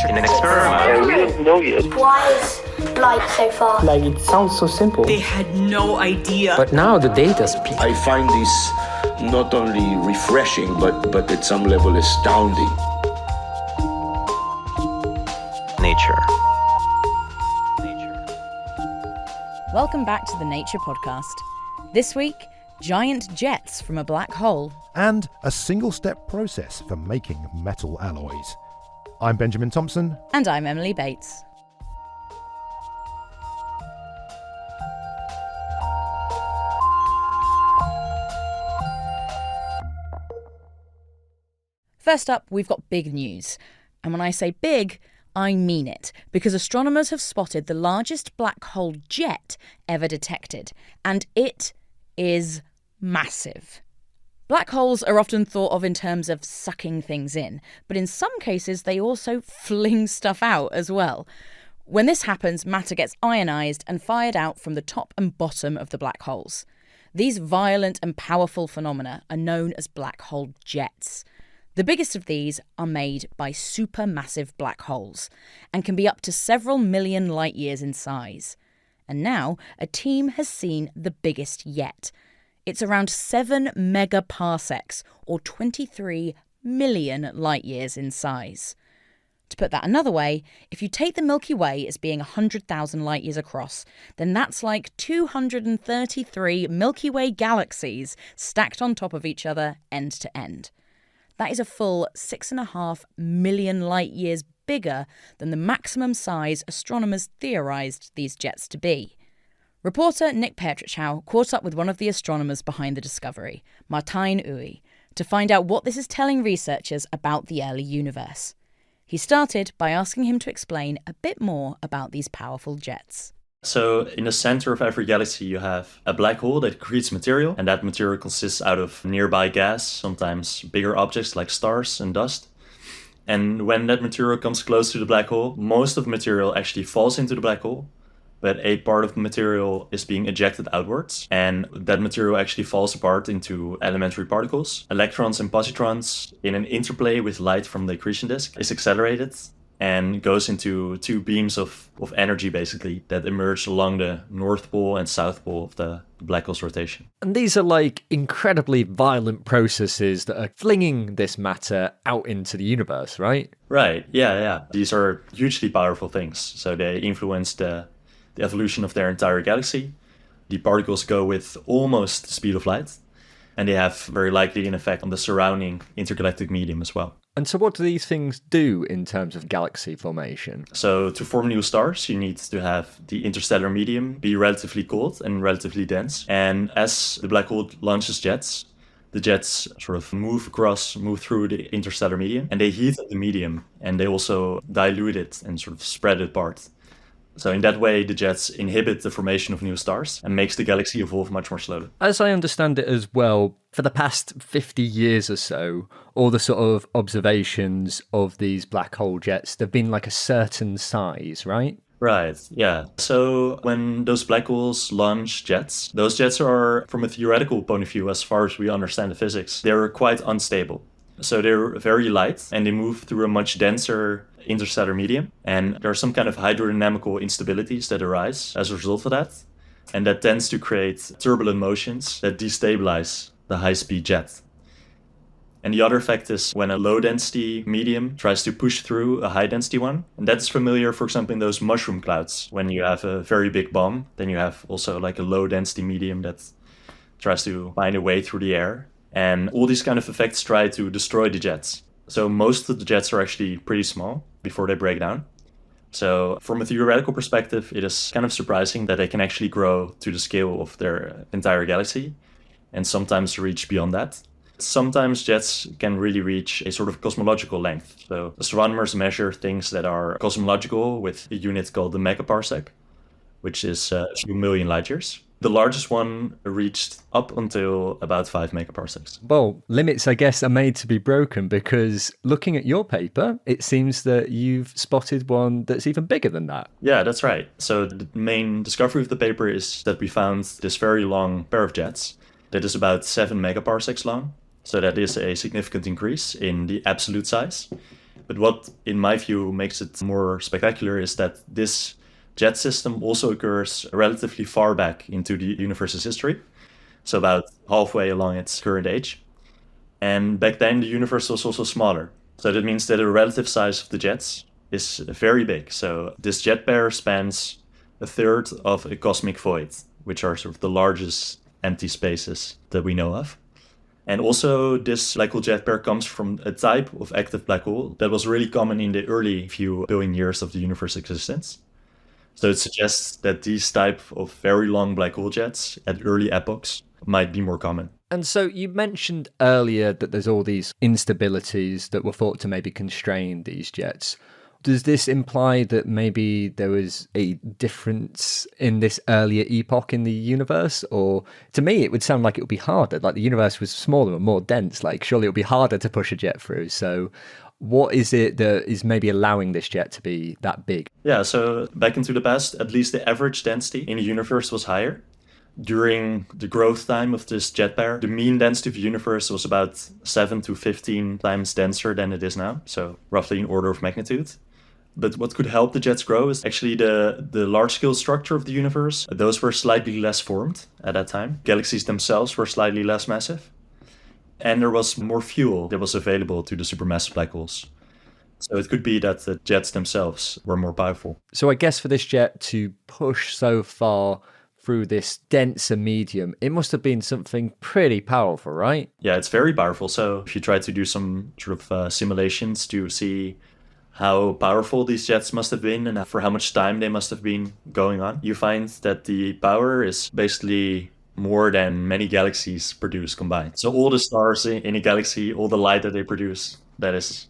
in an experiment. We don't know yet. Why is light so far? Like, it sounds so simple. They had no idea. But now the data speaks. I find this not only refreshing, but at some level astounding. Nature. Welcome back to the Nature Podcast. This week, giant jets from a black hole. And a single-step process for making metal alloys. I'm Benjamin Thompson. And I'm Emily Bates. First up, we've got big news. And when I say big, I mean it, because astronomers have spotted the largest black hole jet ever detected. And it is massive. Black holes are often thought of in terms of sucking things in, but in some cases they also fling stuff out as well. When this happens, matter gets ionized and fired out from the top and bottom of the black holes. These violent and powerful phenomena are known as black hole jets. The biggest of these are made by supermassive black holes and can be up to several million light years in size. And now a team has seen the biggest yet. It's around 7 megaparsecs, or 23 million light years in size. To put that another way, if you take the Milky Way as being 100,000 light years across, then that's like 233 Milky Way galaxies stacked on top of each other end to end. That is a full 6.5 million light years bigger than the maximum size astronomers theorized these jets to be. Reporter Nick Petrichow caught up with one of the astronomers behind the discovery, Martijn Uy, to find out what this is telling researchers about the early universe. He started by asking him to explain a bit more about these powerful jets. So in the center of every galaxy you have a black hole that creates material, and that material consists out of nearby gas, sometimes bigger objects like stars and dust. And when that material comes close to the black hole, most of the material actually falls into the black hole, but a part of the material is being ejected outwards, and that material actually falls apart into elementary particles. Electrons and positrons, in an interplay with light from the accretion disk, is accelerated and goes into two beams of energy, basically, that emerge along the north pole and south pole of the black hole's rotation. And these are like incredibly violent processes that are flinging this matter out into the universe, right? Right, yeah. These are hugely powerful things. So they influence the evolution of their entire galaxy. The particles go with almost the speed of light, and they have very likely an effect on the surrounding intergalactic medium as well. And so what do these things do in terms of galaxy formation? So to form new stars, you need to have the interstellar medium be relatively cold and relatively dense. And as the black hole launches jets, the jets sort of move through the interstellar medium, and they heat up the medium, and they also dilute it and sort of spread it apart. So in that way, the jets inhibit the formation of new stars and makes the galaxy evolve much more slowly. As I understand it as well, for the past 50 years or so, all the sort of observations of these black hole jets, they've been like a certain size, right? Right, yeah. So when those black holes launch jets, those jets are, from a theoretical point of view, as far as we understand the physics, they're quite unstable. So they're very light and they move through a much denser interstellar medium. And there are some kind of hydrodynamical instabilities that arise as a result of that. And that tends to create turbulent motions that destabilize the high-speed jet. And the other effect is when a low-density medium tries to push through a high-density one. And that's familiar, for example, in those mushroom clouds. When you have a very big bomb, then you have also like a low-density medium that tries to find a way through the air. And all these kind of effects try to destroy the jets. So most of the jets are actually pretty small before they break down. So from a theoretical perspective, it is kind of surprising that they can actually grow to the scale of their entire galaxy and sometimes reach beyond that. Sometimes jets can really reach a sort of cosmological length. So astronomers measure things that are cosmological with a unit called the megaparsec, which is a few million light years. The largest one reached up until about 5 megaparsecs. Well, limits, I guess, are made to be broken, because looking at your paper, it seems that you've spotted one that's even bigger than that. Yeah, that's right. So the main discovery of the paper is that we found this very long pair of jets that is about 7 megaparsecs long. So that is a significant increase in the absolute size. But what, in my view, makes it more spectacular is that this jet system also occurs relatively far back into the universe's history, so about halfway along its current age. And back then, the universe was also smaller. So that means that the relative size of the jets is very big. So this jet pair spans a third of a cosmic void, which are sort of the largest empty spaces that we know of. And also, this black hole jet pair comes from a type of active black hole that was really common in the early few billion years of the universe's existence. So it suggests that these type of very long black hole jets at early epochs might be more common. And so you mentioned earlier that there's all these instabilities that were thought to maybe constrain these jets. Does this imply that maybe there was a difference in this earlier epoch in the universe? Or to me, it would sound like it would be harder. Like the universe was smaller and more dense. Like surely it would be harder to push a jet through. So what is it that is maybe allowing this jet to be that big? Yeah, so back into the past, at least the average density in the universe was higher. During the growth time of this jet pair, the mean density of the universe was about 7 to 15 times denser than it is now. So roughly in order of magnitude. But what could help the jets grow is actually the large-scale structure of the universe. Those were slightly less formed at that time. Galaxies themselves were slightly less massive. And there was more fuel that was available to the supermassive black holes. So it could be that the jets themselves were more powerful. So I guess for this jet to push so far through this denser medium, it must have been something pretty powerful, right? Yeah, it's very powerful. So if you try to do some sort of simulations to see how powerful these jets must have been and for how much time they must have been going on, you find that the power is basically more than many galaxies produce combined. So all the stars in a galaxy, all the light that they produce, that is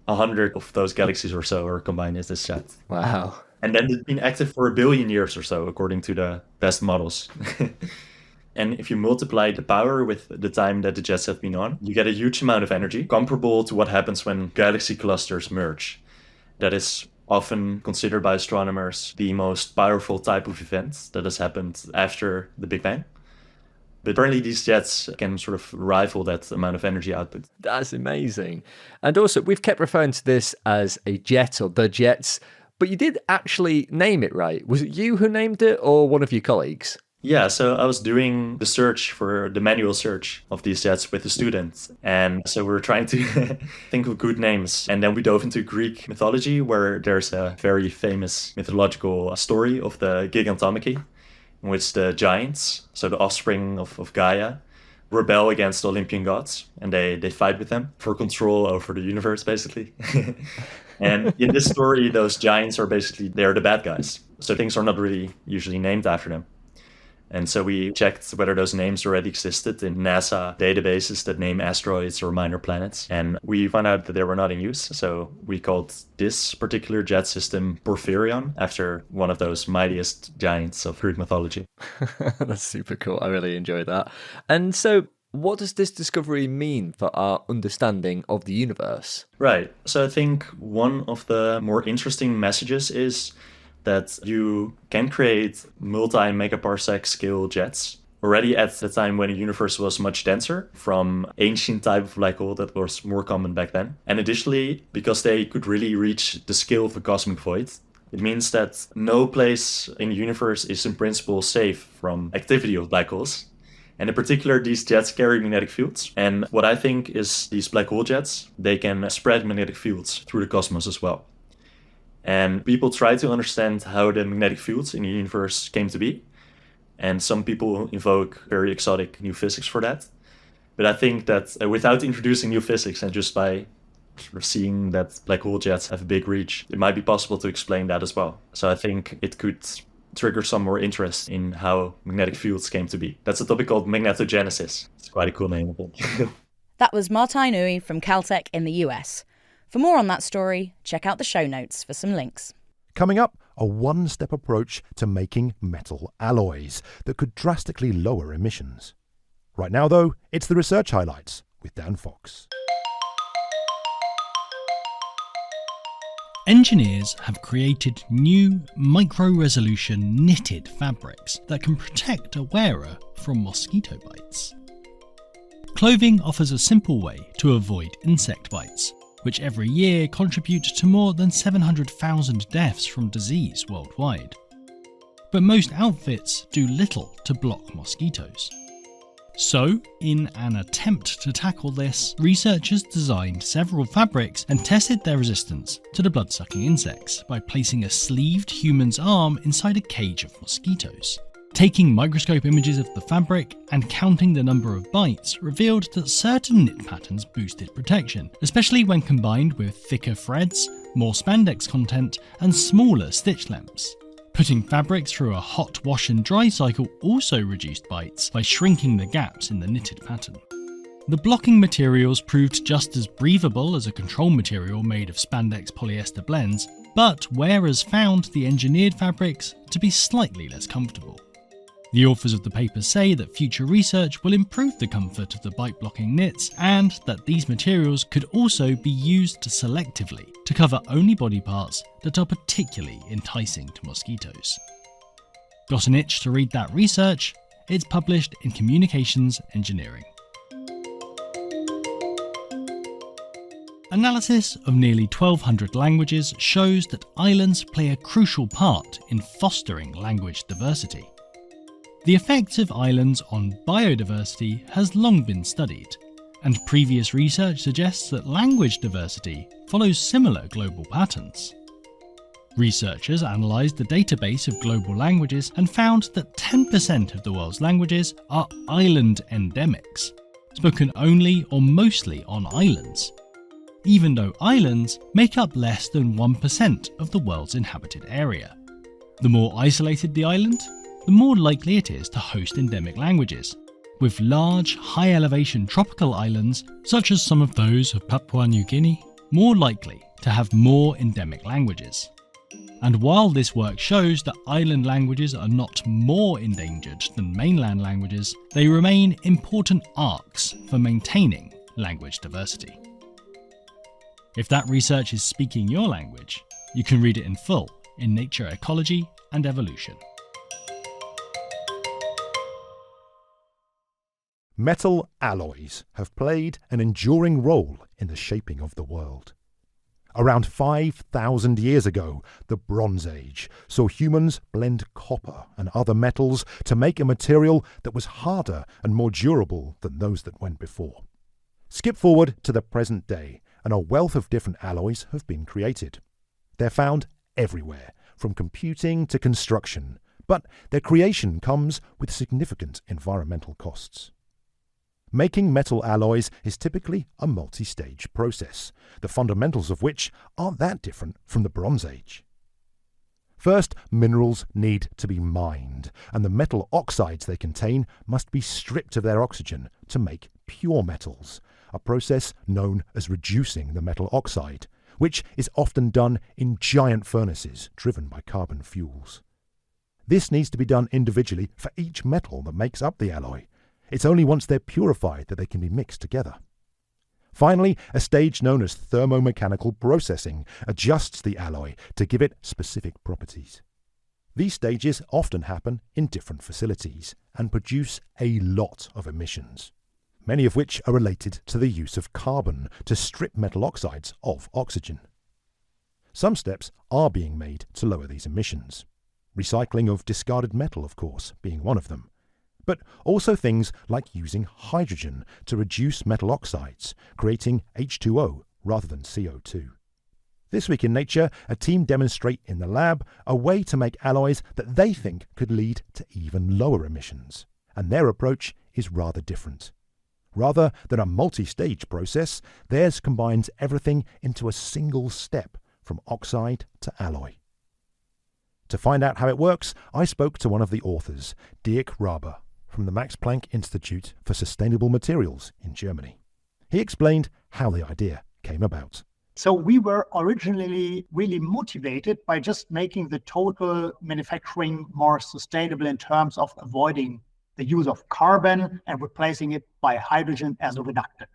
100 of those galaxies or so are combined in this jet. Wow. And then it's been active for 1 billion years or so, according to the best models. And if you multiply the power with the time that the jets have been on, you get a huge amount of energy, comparable to what happens when galaxy clusters merge. That is often considered by astronomers the most powerful type of event that has happened after the Big Bang. But apparently these jets can sort of rival that amount of energy output. That's amazing. And also, we've kept referring to this as a jet or the jets, but you did actually name it right. Was it you who named it or one of your colleagues? Yeah, so I was doing the search for the manual search of these jets with a student. And so we were trying to think of good names. And then we dove into Greek mythology, where there's a very famous mythological story of the Gigantomachy, in which the giants, so the offspring of Gaia, rebel against the Olympian gods. And they fight with them for control over the universe, basically. And in this story, those giants are basically, they're the bad guys. So things are not really usually named after them. And so we checked whether those names already existed in NASA databases that name asteroids or minor planets. And we found out that they were not in use. So we called this particular jet system Porphyrion, after one of those mightiest giants of Greek mythology. That's super cool. I really enjoyed that. And so what does this discovery mean for our understanding of the universe? Right. So I think one of the more interesting messages is that you can create multi-megaparsec scale jets already at the time when the universe was much denser, from ancient type of black hole that was more common back then. And additionally, because they could really reach the scale of the cosmic void, it means that no place in the universe is in principle safe from activity of black holes. And in particular, these jets carry magnetic fields. And what I think is these black hole jets, they can spread magnetic fields through the cosmos as well. And people try to understand how the magnetic fields in the universe came to be. And some people invoke very exotic new physics for that. But I think that without introducing new physics and just by sort of seeing that black hole jets have a big reach, it might be possible to explain that as well. So I think it could trigger some more interest in how magnetic fields came to be. That's a topic called magnetogenesis. It's quite a cool name, I think. That was Martijn Uy from Caltech in the US. For more on that story, check out the show notes for some links. Coming up, a one-step approach to making metal alloys that could drastically lower emissions. Right now, though, it's the research highlights with Dan Fox. Engineers have created new micro-resolution knitted fabrics that can protect a wearer from mosquito bites. Clothing offers a simple way to avoid insect bites. which every year contribute to more than 700,000 deaths from disease worldwide. But most outfits do little to block mosquitoes. So, in an attempt to tackle this, researchers designed several fabrics and tested their resistance to the blood-sucking insects by placing a sleeved human's arm inside a cage of mosquitoes. Taking microscope images of the fabric and counting the number of bites revealed that certain knit patterns boosted protection, especially when combined with thicker threads, more spandex content, and smaller stitch lengths. Putting fabrics through a hot wash and dry cycle also reduced bites by shrinking the gaps in the knitted pattern. The blocking materials proved just as breathable as a control material made of spandex polyester blends, but wearers found the engineered fabrics to be slightly less comfortable. The authors of the paper say that future research will improve the comfort of the bite-blocking knits and that these materials could also be used selectively to cover only body parts that are particularly enticing to mosquitoes. Got an itch to read that research? It's published in Communications Engineering. Analysis of nearly 1,200 languages shows that islands play a crucial part in fostering language diversity. The effects of islands on biodiversity has long been studied, and previous research suggests that language diversity follows similar global patterns. Researchers analysed the database of global languages and found that 10% of the world's languages are island endemics, spoken only or mostly on islands, even though islands make up less than 1% of the world's inhabited area. The more isolated the island, the more likely it is to host endemic languages, with large, high-elevation tropical islands, such as some of those of Papua New Guinea, more likely to have more endemic languages. And while this work shows that island languages are not more endangered than mainland languages, they remain important arcs for maintaining language diversity. If that research is speaking your language, you can read it in full in Nature Ecology and Evolution. Metal alloys have played an enduring role in the shaping of the world. Around 5,000 years ago, the Bronze Age saw humans blend copper and other metals to make a material that was harder and more durable than those that went before. Skip forward to the present day, and a wealth of different alloys have been created. They're found everywhere, from computing to construction, but their creation comes with significant environmental costs. Making metal alloys is typically a multi-stage process, the fundamentals of which aren't that different from the Bronze Age. First, minerals need to be mined, and the metal oxides they contain must be stripped of their oxygen to make pure metals, a process known as reducing the metal oxide, which is often done in giant furnaces driven by carbon fuels. This needs to be done individually for each metal that makes up the alloy. It's only once they're purified that they can be mixed together. Finally, a stage known as thermomechanical processing adjusts the alloy to give it specific properties. These stages often happen in different facilities and produce a lot of emissions, many of which are related to the use of carbon to strip metal oxides of oxygen. Some steps are being made to lower these emissions. Recycling of discarded metal, of course, being one of them. But also things like using hydrogen to reduce metal oxides, creating H2O rather than CO2. This week in Nature, a team demonstrate in the lab a way to make alloys that they think could lead to even lower emissions, and their approach is rather different. Rather than a multi-stage process, theirs combines everything into a single step from oxide to alloy. To find out how it works, I spoke to one of the authors, Dirk Raber, from the Max Planck Institute for Sustainable Materials in Germany. He explained how the idea came about. So we were originally really motivated by just making the total manufacturing more sustainable in terms of avoiding the use of carbon and replacing it by hydrogen as a reductant.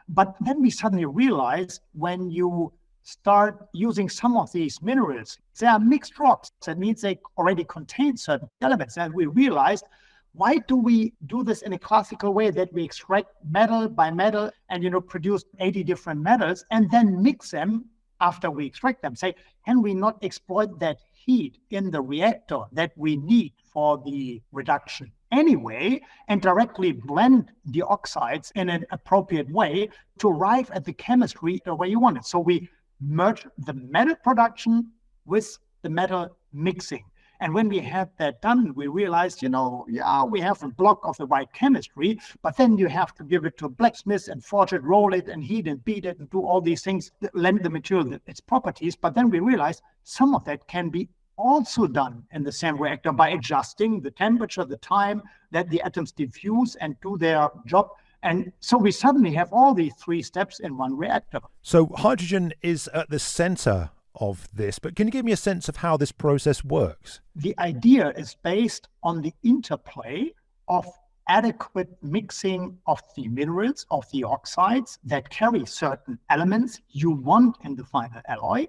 But then we suddenly realized when you start using some of these minerals, they are mixed rocks. That means they already contain certain elements. And we realized why do we do this in a classical way that we extract metal by metal and, produce 80 different metals and then mix them after we extract them? Say, can we not exploit that heat in the reactor that we need for the reduction anyway and directly blend the oxides in an appropriate way to arrive at the chemistry the way you want it? So we merge the metal production with the metal mixing. And when we had that done, we realized, we have a block of the right chemistry, but then you have to give it to a blacksmith and forge it, roll it, and heat and beat it, and do all these things that lend the material its properties. But then we realized some of that can be also done in the same reactor by adjusting the temperature, the time that the atoms diffuse and do their job. And so we suddenly have all these three steps in one reactor. So hydrogen is at the center of this, but can you give me a sense of how this process works? The idea is based on the interplay of adequate mixing of the minerals, of the oxides that carry certain elements you want in the final alloy.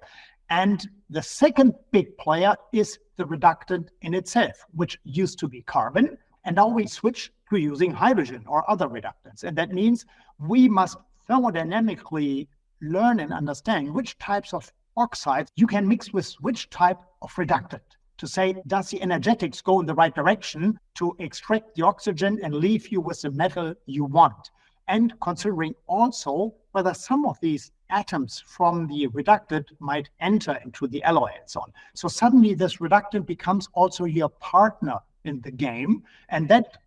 And the second big player is the reductant in itself, which used to be carbon. And now we switch to using hydrogen or other reductants. And that means we must thermodynamically learn and understand which types of oxides you can mix with which type of reductant to say, does the energetics go in the right direction to extract the oxygen and leave you with the metal you want? And considering also whether some of these atoms from the reductant might enter into the alloy and so on. So suddenly this reductant becomes also your partner in the game. And that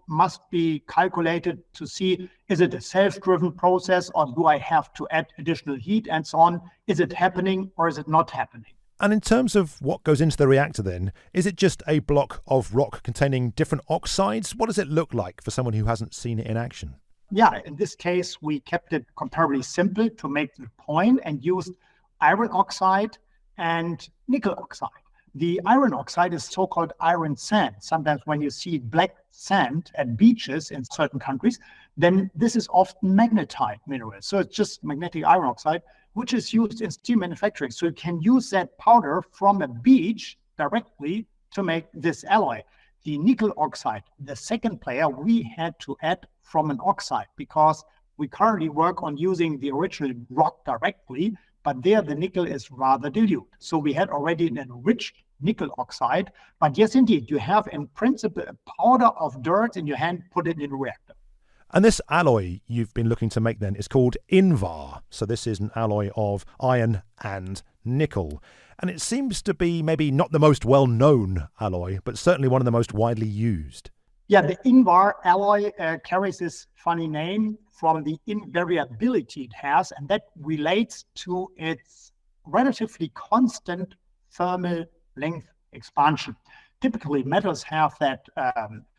must be calculated to see, is it a self-driven process or do I have to add additional heat and so on? Is it happening or is it not happening? And in terms of what goes into the reactor then, is it just a block of rock containing different oxides? What does it look like for someone who hasn't seen it in action? Yeah, in this case, we kept it comparably simple to make the point and used iron oxide and nickel oxide. The iron oxide is so-called iron sand. Sometimes when you see black sand at beaches in certain countries, then this is often magnetite mineral. So it's just magnetic iron oxide, which is used in steel manufacturing. So you can use that powder from a beach directly to make this alloy. The nickel oxide, the second player, we had to add from an oxide because we currently work on using the original rock directly, but there the nickel is rather dilute. So we had already an enriched nickel oxide. But yes, indeed, you have in principle a powder of dirt in your hand, put it in a reactor. And this alloy you've been looking to make then is called INVAR. So this is an alloy of iron and nickel. And it seems to be maybe not the most well-known alloy, but certainly one of the most widely used. Yeah, the INVAR alloy carries this funny name from the invariability it has, and that relates to its relatively constant thermal length expansion. Typically, metals have that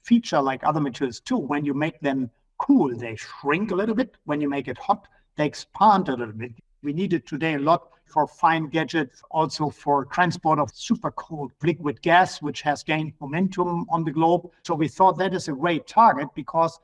feature like other materials too. When you make them cool, they shrink a little bit. When you make it hot, they expand a little bit. We need it today a lot for fine gadgets, also for transport of super cooled liquid gas, which has gained momentum on the globe. So we thought that is a great target because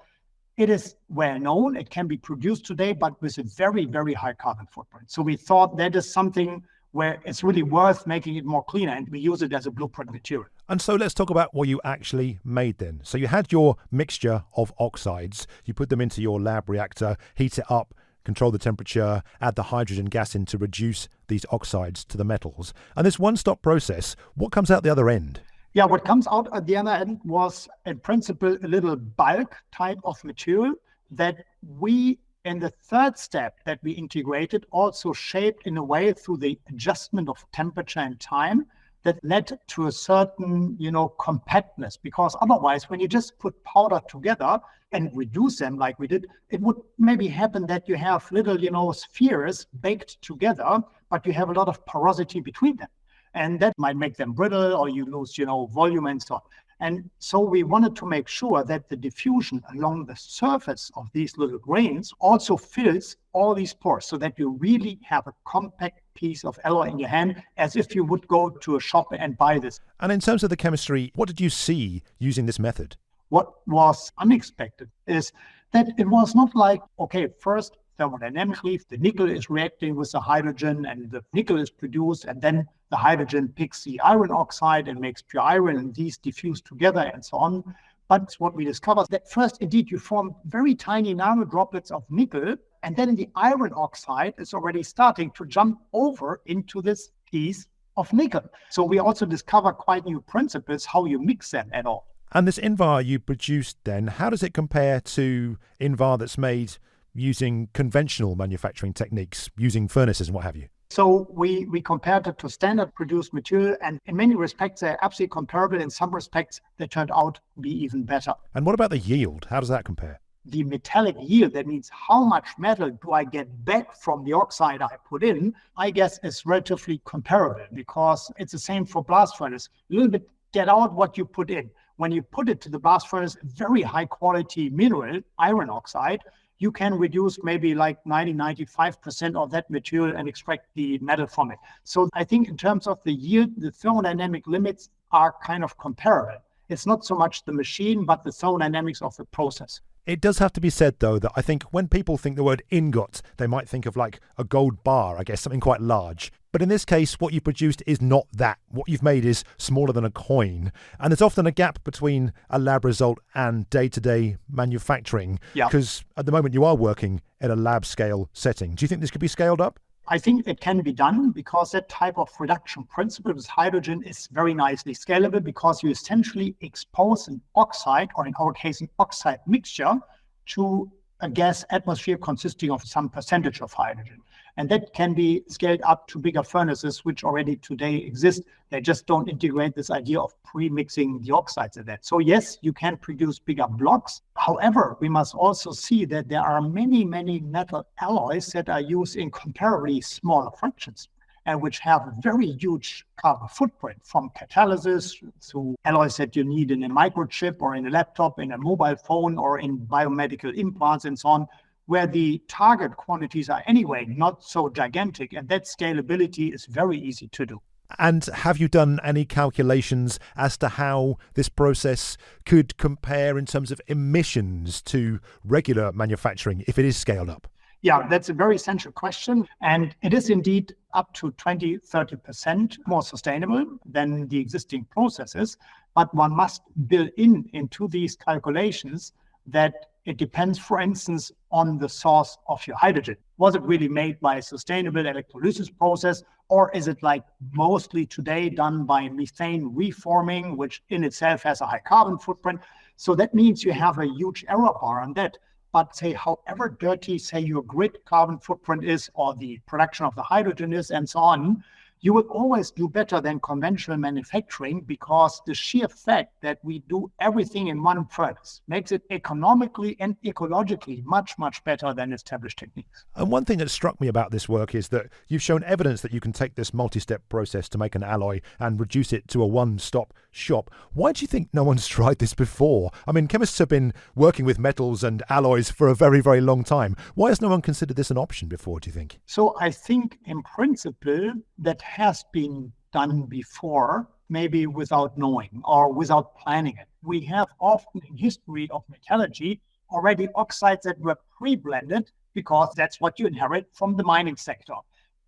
it is well known, it can be produced today, but with a very, very high carbon footprint. So we thought that is something where it's really worth making it more cleaner, and we use it as a blueprint material. And so let's talk about what you actually made then. So you had your mixture of oxides, you put them into your lab reactor, heat it up, control the temperature, add the hydrogen gas in to reduce these oxides to the metals. And this one-stop process, what comes out the other end? Yeah, what comes out at the other end was, in principle, a little bulk type of material that we, in the third step that we integrated, also shaped in a way through the adjustment of temperature and time that led to a certain, compactness. Because otherwise, when you just put powder together and reduce them like we did, it would maybe happen that you have little, spheres baked together, but you have a lot of porosity between them. And that might make them brittle or you lose, volume and so on. And so we wanted to make sure that the diffusion along the surface of these little grains also fills all these pores so that you really have a compact piece of alloy in your hand as if you would go to a shop and buy this. And in terms of the chemistry, what did you see using this method? What was unexpected is that it was not like, okay, first thermodynamically, the nickel is reacting with the hydrogen and the nickel is produced, and then the hydrogen picks the iron oxide and makes pure iron, and these diffuse together and so on. But what we discovered is that first, indeed, you form very tiny nano droplets of nickel, and then the iron oxide is already starting to jump over into this piece of nickel. So we also discover quite new principles how you mix them at all. And this Invar you produced then, how does it compare to Invar that's made using conventional manufacturing techniques, using furnaces and what have you? So we compared it to standard produced material, and in many respects, they're absolutely comparable. In some respects, they turned out to be even better. And what about the yield? How does that compare? The metallic yield, that means how much metal do I get back from the oxide I put in, I guess is relatively comparable because it's the same for blast furnace. A little bit get out what you put in. When you put it to the blast furnace, very high quality mineral, iron oxide, you can reduce maybe like 95% of that material and extract the metal from it. So I think in terms of the yield, the thermodynamic limits are kind of comparable. It's not so much the machine, but the thermodynamics of the process. It does have to be said, though, that I think when people think the word ingot, they might think of like a gold bar, I guess, something quite large. But in this case, what you produced is not that. What you've made is smaller than a coin. And there's often a gap between a lab result and day-to-day manufacturing. Because at the moment you are working at a lab scale setting. Do you think this could be scaled up? I think it can be done because that type of reduction principle with hydrogen is very nicely scalable because you essentially expose an oxide, or in our case, an oxide mixture, to a gas atmosphere consisting of some percentage of hydrogen. And that can be scaled up to bigger furnaces, which already today exist. They just don't integrate this idea of pre-mixing the oxides in that. So yes, you can produce bigger blocks. However, we must also see that there are many, many metal alloys that are used in comparably smaller fractions and which have a very huge carbon footprint, from catalysis to alloys that you need in a microchip or in a laptop, in a mobile phone, or in biomedical implants and so on, where the target quantities are anyway not so gigantic, and that scalability is very easy to do. And have you done any calculations as to how this process could compare in terms of emissions to regular manufacturing if it is scaled up? Yeah, that's a very essential question. And it is indeed up to 20-30% more sustainable than the existing processes. But one must build into these calculations that it depends, for instance, on the source of your hydrogen. Was it really made by a sustainable electrolysis process, or is it like mostly today done by methane reforming, which in itself has a high carbon footprint? So that means you have a huge error bar on that. But say, however dirty, say, your grid carbon footprint is, or the production of the hydrogen is, and so on, you will always do better than conventional manufacturing, because the sheer fact that we do everything in one furnace makes it economically and ecologically much, much better than established techniques. And one thing that struck me about this work is that you've shown evidence that you can take this multi-step process to make an alloy and reduce it to a one-stop shop. Why do you think no one's tried this before? I mean, chemists have been working with metals and alloys for a very, very long time. Why has no one considered this an option before, do you think? So I think in principle that has been done before, maybe without knowing or without planning it. We have often in history of metallurgy already oxides that were pre-blended, because that's what you inherit from the mining sector.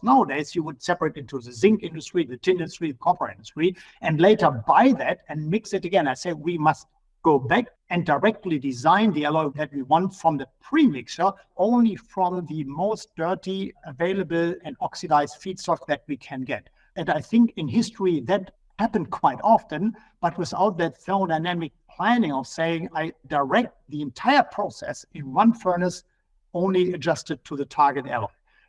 Nowadays, you would separate into the zinc industry, the tin industry, the copper industry, and later buy that and mix it again. I say we must go back and directly design the alloy that we want from the pre-mixture, only from the most dirty, available and oxidized feedstock that we can get. And I think in history that happened quite often, but without that thermodynamic planning of saying, I direct the entire process in one furnace, only adjusted to the target alloy.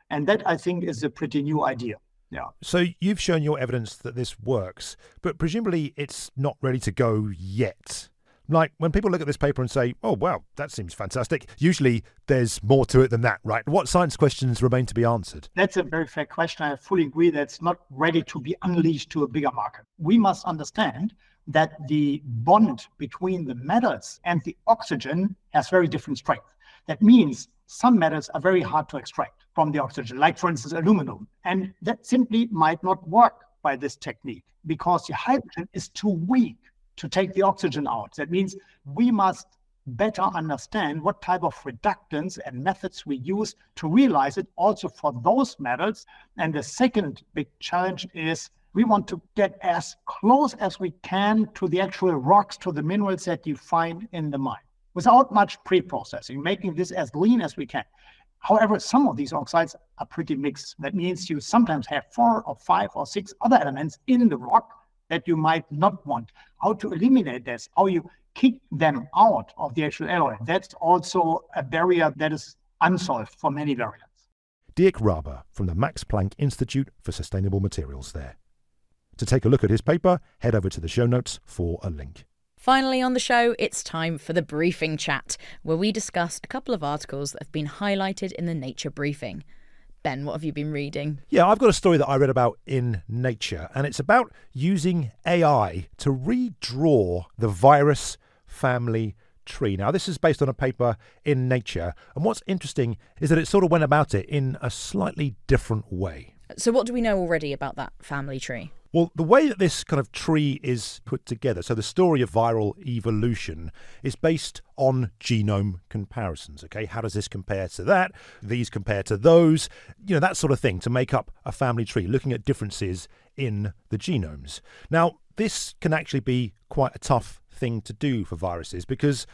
And that, I think, is a pretty new idea. Yeah. So you've shown your evidence that this works, but presumably it's not ready to go yet. Like, when people look at this paper and say, oh, wow, that seems fantastic, usually there's more to it than that, right? What science questions remain to be answered? That's a very fair question. I fully agree that it's not ready to be unleashed to a bigger market. We must understand that the bond between the metals and the oxygen has very different strength. That means some metals are very hard to extract from the oxygen, like, for instance, aluminum. And that simply might not work by this technique because the hydrogen is too weak to take the oxygen out. That means we must better understand what type of reductants and methods we use to realize it also for those metals. And the second big challenge is We want to get as close as we can to the actual rocks, to the minerals that you find in the mine, without much pre-processing, making this as lean as we can. However, some of these oxides are pretty mixed. That means you sometimes have 4 or 5 or 6 other elements in the rock that you might not want. How to eliminate this, how you kick them out of the actual alloy, that's also a barrier that is unsolved for many variants. Dirk Raber from the Max Planck Institute for Sustainable Materials there. To take a look at his paper, head over to the show notes for a link. Finally on the show, it's time for the briefing chat, where we discuss a couple of articles that have been highlighted in the Nature briefing. Ben, what have you been reading? Yeah, I've got a story that I read about in Nature, and it's about using AI to redraw the virus family tree. Now, this is based on a paper in Nature, and what's interesting is that it sort of went about it in a slightly different way. So what do we know already about that family tree? Well, the way that this kind of tree is put together, so the story of viral evolution is based on genome comparisons, okay? How does this compare to that? These compare to those, that sort of thing, to make up a family tree, looking at differences in the genomes. Now, this can actually be quite a tough thing to do for viruses because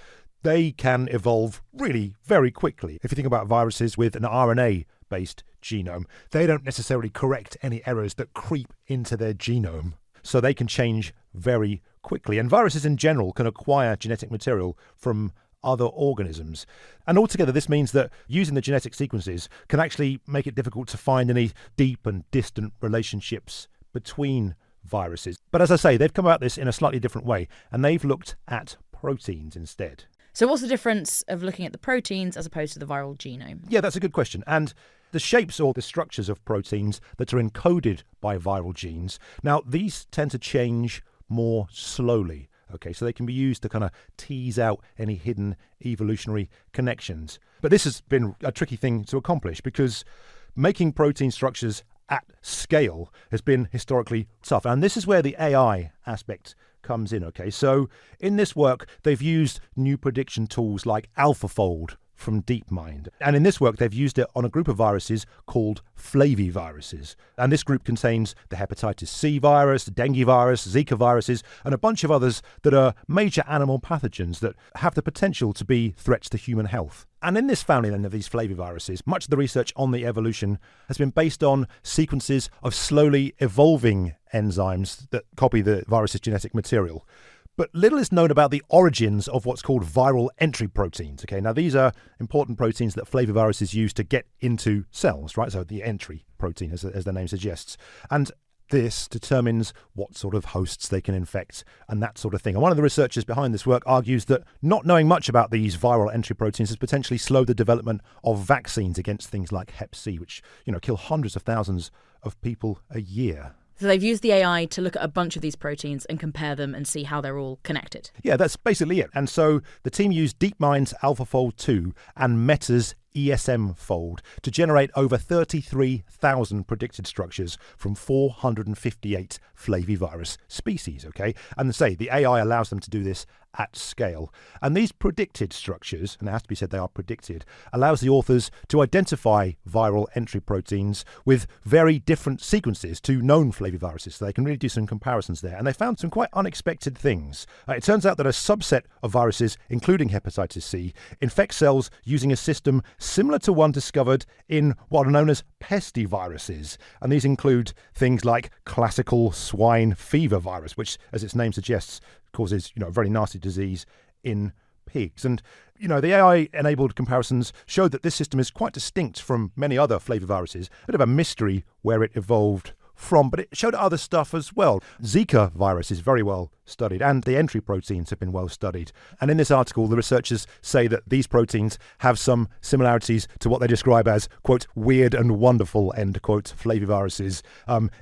they can evolve really very quickly. If you think about viruses with an RNA-based genome, they don't necessarily correct any errors that creep into their genome, so they can change very quickly. And viruses in general can acquire genetic material from other organisms. And altogether, this means that using the genetic sequences can actually make it difficult to find any deep and distant relationships between viruses. But as I say, they've come about this in a slightly different way, and they've looked at proteins instead. So what's the difference of looking at the proteins as opposed to the viral genome? Yeah, that's a good question. And the shapes or the structures of proteins that are encoded by viral genes, now these tend to change more slowly. Okay, so they can be used to kind of tease out any hidden evolutionary connections. But this has been a tricky thing to accomplish because making protein structures at scale has been historically tough. And this is where the AI aspect comes in, okay? So in this work, they've used new prediction tools like AlphaFold from DeepMind. And in this work, they've used it on a group of viruses called flaviviruses. And this group contains the hepatitis C virus, the dengue virus, Zika viruses, and a bunch of others that are major animal pathogens that have the potential to be threats to human health. And in this family then of these flaviviruses, much of the research on the evolution has been based on sequences of slowly evolving enzymes that copy the virus's genetic material. But little is known about the origins of what's called viral entry proteins. Okay, now these are important proteins that flaviviruses use to get into cells, right? So the entry protein, as the name suggests. And this determines what sort of hosts they can infect and that sort of thing. And one of the researchers behind this work argues that not knowing much about these viral entry proteins has potentially slowed the development of vaccines against things like Hep C, which, kill hundreds of thousands of people a year. So they've used the AI to look at a bunch of these proteins and compare them and see how they're all connected. Yeah, that's basically it. And so the team used DeepMind's AlphaFold 2 and Meta's ESM fold to generate over 33,000 predicted structures from 458 flavivirus species, okay? And say the AI allows them to do this at scale. And these predicted structures, and it has to be said they are predicted, allows the authors to identify viral entry proteins with very different sequences to known flaviviruses. So they can really do some comparisons there. And they found some quite unexpected things. It turns out that a subset of viruses, including hepatitis C, infect cells using a system similar to one discovered in what are known as pestiviruses. And these include things like classical swine fever virus, which, as its name suggests, causes a very nasty disease in pigs. And the AI-enabled comparisons showed that this system is quite distinct from many other flaviviruses. A bit of a mystery where it evolved from, but it showed other stuff as well. Zika virus is very well studied, and the entry proteins have been well studied. And in this article, the researchers say that these proteins have some similarities to what they describe as, quote, weird and wonderful, end quote, flaviviruses,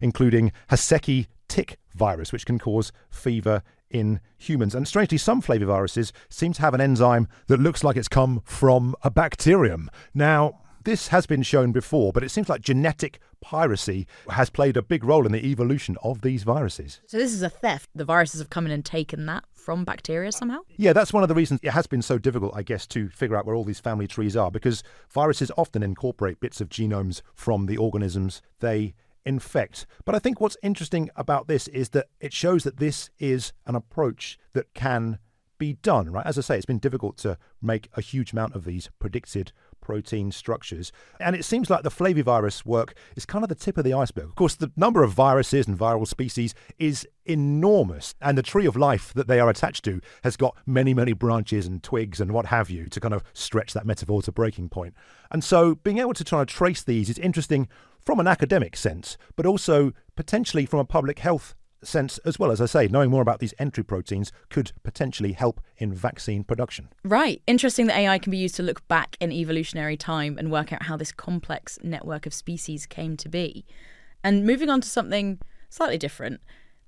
including Haseki tick virus, which can cause fever in humans. And strangely, some flaviviruses seem to have an enzyme that looks like it's come from a bacterium. Now, this has been shown before, but it seems like genetic piracy has played a big role in the evolution of these viruses. So this is a theft. The viruses have come in and taken that from bacteria somehow? Yeah, that's one of the reasons it has been so difficult, I guess, to figure out where all these family trees are, because viruses often incorporate bits of genomes from the organisms they infect. But I think what's interesting about this is that it shows that this is an approach that can be done, right? As I say, it's been difficult to make a huge amount of these predicted protein structures. And it seems like the flavivirus work is kind of the tip of the iceberg. Of course, the number of viruses and viral species is enormous. And the tree of life that they are attached to has got many, many branches and twigs and what have you to kind of stretch that metaphor to breaking point. And so being able to try to trace these is interesting from an academic sense, but also potentially from a public health sense as well. As I say, knowing more about these entry proteins could potentially help in vaccine production. Right. Interesting that AI can be used to look back in evolutionary time and work out how this complex network of species came to be. And moving on to something slightly different.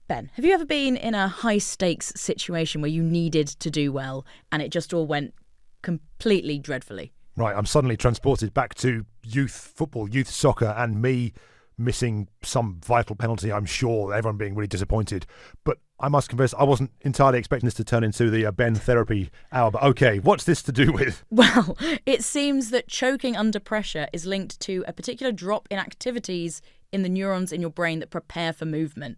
Ben, have you ever been in a high-stakes situation where you needed to do well and it just all went completely dreadfully? Right, I'm suddenly transported back to youth football, youth soccer, and me missing some vital penalty, I'm sure, everyone being really disappointed. But I must confess, I wasn't entirely expecting this to turn into the Ben therapy hour. But okay, what's this to do with? Well, it seems that choking under pressure is linked to a particular drop in activities in the neurons in your brain that prepare for movement.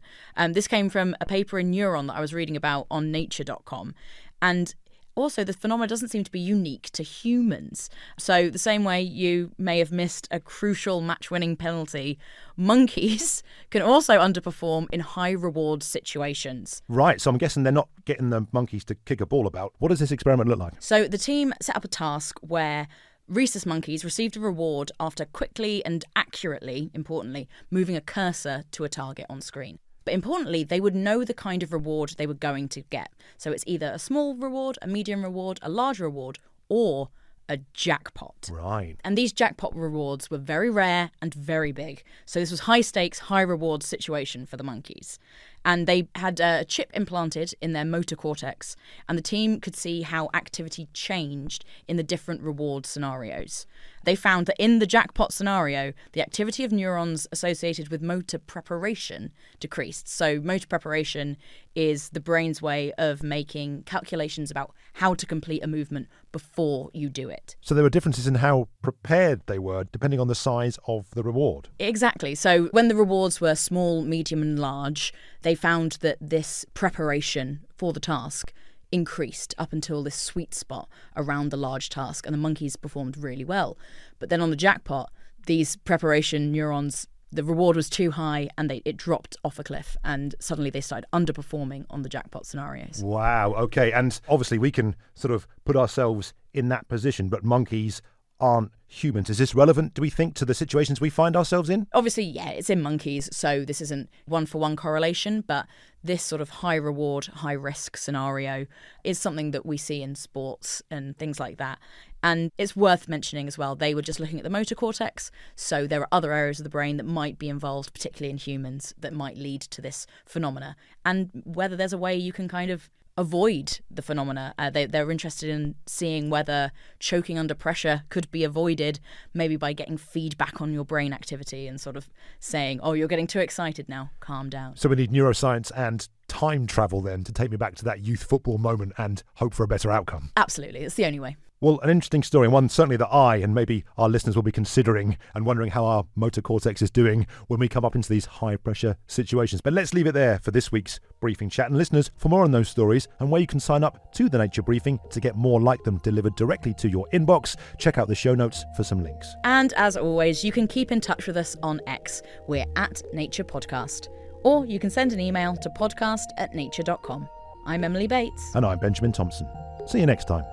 This came from a paper in Neuron that I was reading about on nature.com. And also, the phenomena doesn't seem to be unique to humans. So the same way you may have missed a crucial match-winning penalty, monkeys can also underperform in high-reward situations. Right, so I'm guessing they're not getting the monkeys to kick a ball about. What does this experiment look like? So the team set up a task where rhesus monkeys received a reward after quickly and accurately, importantly, moving a cursor to a target on screen. But importantly, they would know the kind of reward they were going to get. So it's either a small reward, a medium reward, a large reward, or a jackpot. Right. And these jackpot rewards were very rare and very big. So this was high stakes, high reward situation for the monkeys. And they had a chip implanted in their motor cortex, and the team could see how activity changed in the different reward scenarios. They found that in the jackpot scenario, the activity of neurons associated with motor preparation decreased. So motor preparation is the brain's way of making calculations about how to complete a movement before you do it. So there were differences in how prepared they were depending on the size of the reward. Exactly. So when the rewards were small, medium and large, they found that this preparation for the task increased up until this sweet spot around the large task, and the monkeys performed really well. But then on the jackpot, these preparation neurons, the reward was too high and it dropped off a cliff, and suddenly they started underperforming on the jackpot scenarios. Wow, okay. And obviously we can sort of put ourselves in that position, but monkeys aren't humans. Is this relevant, do we think, to the situations we find ourselves in? Obviously, yeah, it's in monkeys, so this isn't one-for-one correlation, but this sort of high-reward, high-risk scenario is something that we see in sports and things like that. And it's worth mentioning as well, they were just looking at the motor cortex, so there are other areas of the brain that might be involved, particularly in humans, that might lead to this phenomena. And whether there's a way you can kind of avoid the phenomena. They're interested in seeing whether choking under pressure could be avoided, maybe by getting feedback on your brain activity and sort of saying, oh, you're getting too excited now, calm down. So we need neuroscience and time travel then to take me back to that youth football moment and hope for a better outcome. Absolutely, it's the only way. Well, an interesting story, and one certainly that I and maybe our listeners will be considering and wondering how our motor cortex is doing when we come up into these high-pressure situations. But let's leave it there for this week's Briefing Chat. And listeners, for more on those stories and where you can sign up to the Nature Briefing to get more like them delivered directly to your inbox, check out the show notes for some links. And as always, you can keep in touch with us on X. We're at Nature Podcast. Or you can send an email to podcast@nature.com. I'm Emily Bates. And I'm Benjamin Thompson. See you next time.